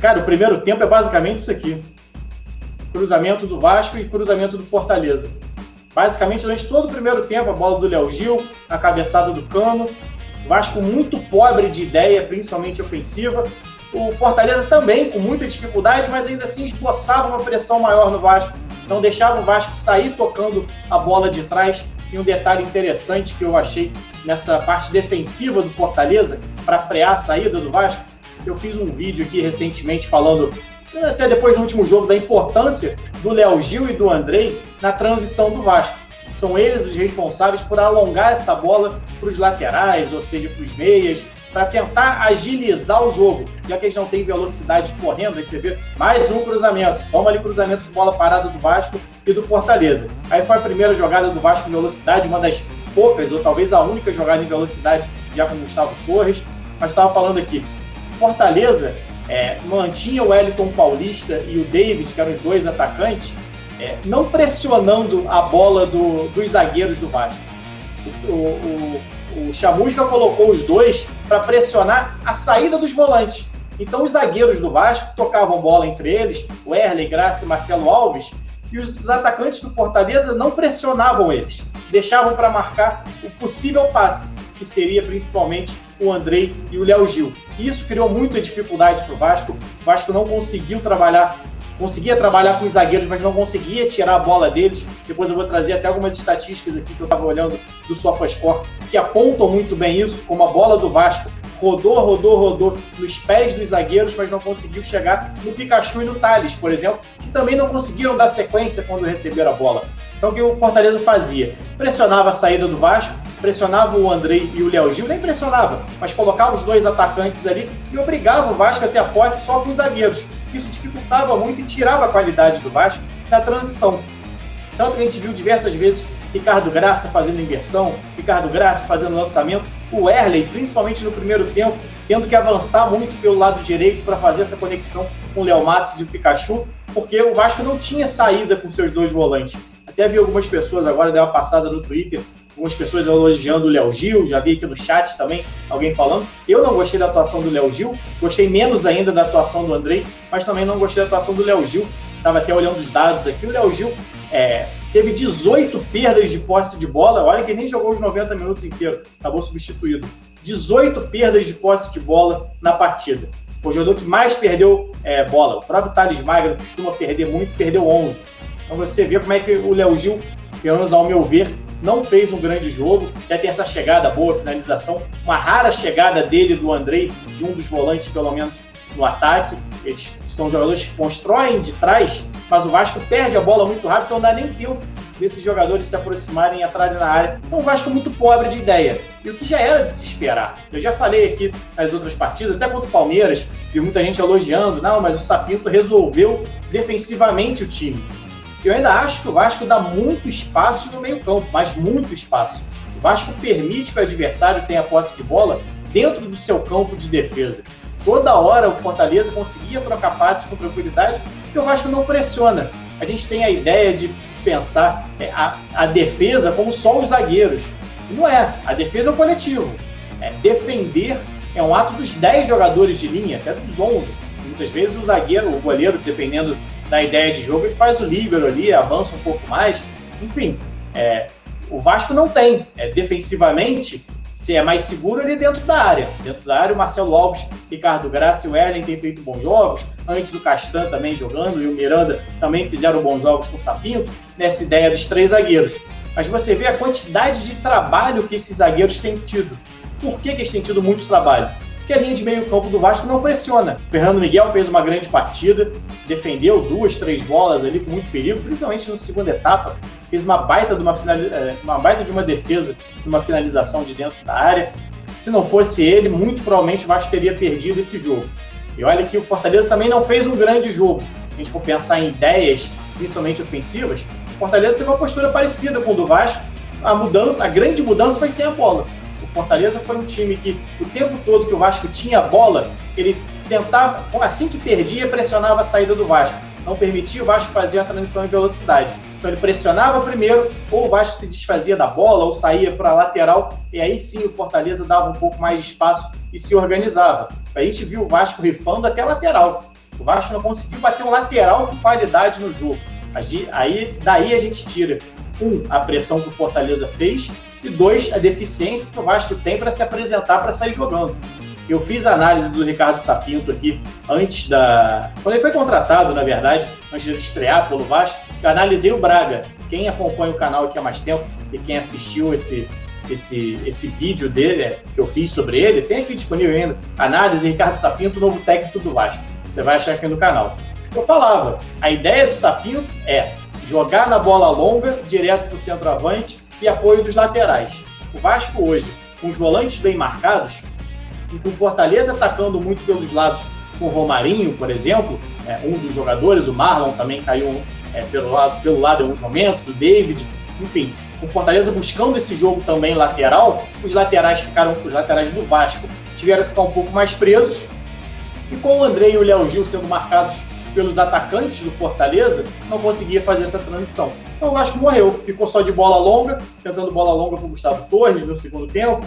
Cara, o primeiro tempo é basicamente isso aqui. Cruzamento do Vasco e cruzamento do Fortaleza. Basicamente, durante todo o primeiro tempo, a bola do Léo Gil, a cabeçada do Cano. O Vasco muito pobre de ideia, principalmente ofensiva. O Fortaleza também com muita dificuldade, mas ainda assim esboçava uma pressão maior no Vasco. Não deixava o Vasco sair tocando a bola de trás. E um detalhe interessante que eu achei nessa parte defensiva do Fortaleza, para frear a saída do Vasco, eu fiz um vídeo aqui recentemente falando, até depois do último jogo, da importância do Léo Gil e do Andrei na transição do Vasco. São eles os responsáveis por alongar essa bola para os laterais, ou seja, para os meias, para tentar agilizar o jogo, já que eles não têm velocidade correndo. Aí você vê mais um cruzamento. Toma ali cruzamento de bola parada do Vasco e do Fortaleza. Aí foi a primeira jogada do Vasco em velocidade, uma das poucas, ou talvez a única jogada em velocidade, já com o Gustavo Torres. Mas estava falando aqui, Fortaleza mantinha o Wellington Paulista e o David, que eram os dois atacantes, não pressionando a bola dos zagueiros do Vasco. O Chamusca colocou os dois para pressionar a saída dos volantes. Então os zagueiros do Vasco tocavam bola entre eles, o Erley, Graça e Marcelo Alves, e os atacantes do Fortaleza não pressionavam eles, deixavam para marcar o possível passe, que seria principalmente o Andrei e o Léo Gil. E isso criou muita dificuldade para o Vasco. O Vasco não conseguia trabalhar com os zagueiros, mas não conseguia tirar a bola deles. Depois eu vou trazer até algumas estatísticas aqui que eu estava olhando do SofaScore, que apontam muito bem isso, como a bola do Vasco rodou nos pés dos zagueiros, mas não conseguiu chegar no Pikachu e no Thales, por exemplo, que também não conseguiram dar sequência quando receberam a bola. Então o que o Fortaleza fazia? Pressionava a saída do Vasco, pressionava o Andrei e o Léo Gil, nem pressionava, mas colocava os dois atacantes ali e obrigava o Vasco a ter a posse só com os zagueiros. Isso dificultava muito e tirava a qualidade do Vasco na transição. Tanto que a gente viu diversas vezes Ricardo Graça fazendo inversão, Ricardo Graça fazendo lançamento, o Erley, principalmente no primeiro tempo, tendo que avançar muito pelo lado direito para fazer essa conexão com o Léo Matos e o Pikachu, porque o Vasco não tinha saída com seus dois volantes. Até vi algumas pessoas, agora deu uma passada no Twitter, algumas pessoas elogiando o Léo Gil, já vi aqui no chat também alguém falando. Eu não gostei da atuação do Léo Gil, gostei menos ainda da atuação do Andrei, mas também não gostei da atuação do Léo Gil. Estava até olhando os dados aqui, o Léo Gil teve 18 perdas de posse de bola, olha que nem jogou os 90 minutos inteiros, acabou substituído. 18 perdas de posse de bola na partida. Foi o jogador que mais perdeu bola. O próprio Thales Magno costuma perder muito, perdeu 11. Então você vê como é que o Léo Gil, pelo menos ao meu ver, não fez um grande jogo. Já tem essa chegada boa, finalização, uma rara chegada dele, do Andrei, de um dos volantes, pelo menos, no ataque. Eles são jogadores que constroem de trás, mas o Vasco perde a bola muito rápido, então não dá nem tempo desses jogadores se aproximarem e entrarem na área. Então o Vasco muito pobre de ideia. E o que já era de se esperar. Eu já falei aqui nas outras partidas, até contra o Palmeiras, vi muita gente elogiando, não, mas o Sapinto resolveu defensivamente o time. Eu ainda acho que o Vasco dá muito espaço no meio-campo, mas muito espaço. O Vasco permite que o adversário tenha posse de bola dentro do seu campo de defesa. Toda hora o Fortaleza conseguia trocar passes com tranquilidade, porque o Vasco não pressiona. A gente tem a ideia de pensar a defesa como só os zagueiros. E não é. A defesa é o coletivo. Defender é um ato dos 10 jogadores de linha, até dos 11. Muitas vezes o zagueiro, o goleiro, dependendo da ideia de jogo, ele faz o líbero ali, avança um pouco mais. Enfim, o Vasco não tem. Defensivamente, se é mais seguro ali dentro da área. Dentro da área, o Marcelo Alves, Ricardo Graça e o Erlen têm feito bons jogos. Antes o Castan também jogando e o Miranda também fizeram bons jogos com o Sapinto, nessa ideia dos 3 zagueiros. Mas você vê a quantidade de trabalho que esses zagueiros têm tido. Por que eles têm tido muito trabalho? Porque a linha de meio campo do Vasco não pressiona. O Fernando Miguel fez uma grande partida, defendeu 2, 3 bolas ali com muito perigo, principalmente na segunda etapa. Fez uma baita de uma defesa, de uma finalização de dentro da área. Se não fosse ele, muito provavelmente o Vasco teria perdido esse jogo. E olha que o Fortaleza também não fez um grande jogo. Se a gente for pensar em ideias, principalmente ofensivas, o Fortaleza teve uma postura parecida com o do Vasco. A grande mudança foi sem a bola. O Fortaleza foi um time que, o tempo todo que o Vasco tinha a bola, ele tentava, assim que perdia, pressionava a saída do Vasco. Não permitia o Vasco fazer a transição em velocidade. Então ele pressionava primeiro, ou o Vasco se desfazia da bola, ou saía para a lateral, e aí sim o Fortaleza dava um pouco mais de espaço e se organizava. A gente viu o Vasco rifando até a lateral. O Vasco não conseguiu bater um lateral com qualidade no jogo. Daí a gente tira, a pressão que o Fortaleza fez, e 2, a deficiência que o Vasco tem para se apresentar, para sair jogando. Eu fiz a análise do Ricardo Sapinto aqui quando ele foi contratado, na verdade, antes de estrear pelo Vasco. Eu analisei o Braga. Quem acompanha o canal aqui há mais tempo e quem assistiu esse vídeo dele, que eu fiz sobre ele, tem aqui disponível ainda, análise Ricardo Sapinto, novo técnico do Vasco. Você vai achar aqui no canal. Eu falava, a ideia do Sapinto é jogar na bola longa, direto para o centroavante e apoio dos laterais. O Vasco hoje, com os volantes bem marcados, e com o Fortaleza atacando muito pelos lados, com o Romarinho, por exemplo, um dos jogadores, o Marlon também caiu pelo lado em alguns momentos, o David, enfim, com o Fortaleza buscando esse jogo também lateral, os laterais do Vasco tiveram que ficar um pouco mais presos, e com o André e o Léo Gil sendo marcados pelos atacantes do Fortaleza, não conseguia fazer essa transição. Então o Vasco morreu, ficou só de bola longa, tentando bola longa para o Gustavo Torres no segundo tempo,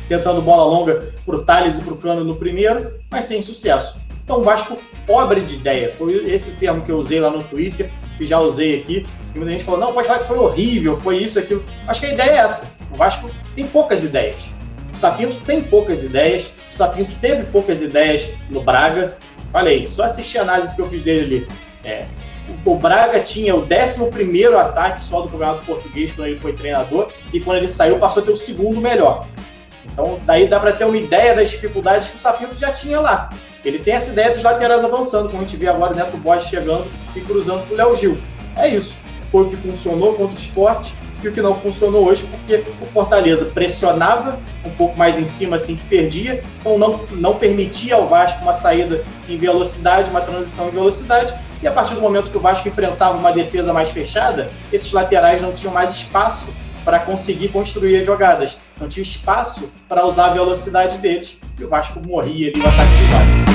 tentando bola longa para o Thales e para o Cano no primeiro, mas sem sucesso. Então o Vasco pobre de ideia, foi esse termo que eu usei lá no Twitter, que já usei aqui, e muita gente falou, não, pode falar que foi horrível, foi isso, aquilo. Acho que a ideia é essa, o Vasco tem poucas ideias. O Sapinto tem poucas ideias, o Sapinto teve poucas ideias no Braga. Falei, só assistir a análise que eu fiz dele ali. O Braga tinha o 11º ataque só do Campeonato Português quando ele foi treinador, e quando ele saiu passou a ter o 2º melhor. Então daí dá para ter uma ideia das dificuldades que o Sapinto já tinha lá. Ele tem essa ideia dos laterais avançando, como a gente vê agora o Neto Borges chegando e cruzando com o Léo Gil. É isso. Foi o que funcionou contra o Sport e o que não funcionou hoje, porque o Fortaleza pressionava um pouco mais em cima assim que perdia, então não permitia ao Vasco uma saída em velocidade, uma transição em velocidade, e a partir do momento que o Vasco enfrentava uma defesa mais fechada, esses laterais não tinham mais espaço para conseguir construir as jogadas, não tinha espaço para usar a velocidade deles, e o Vasco morria ali no ataque do Vasco.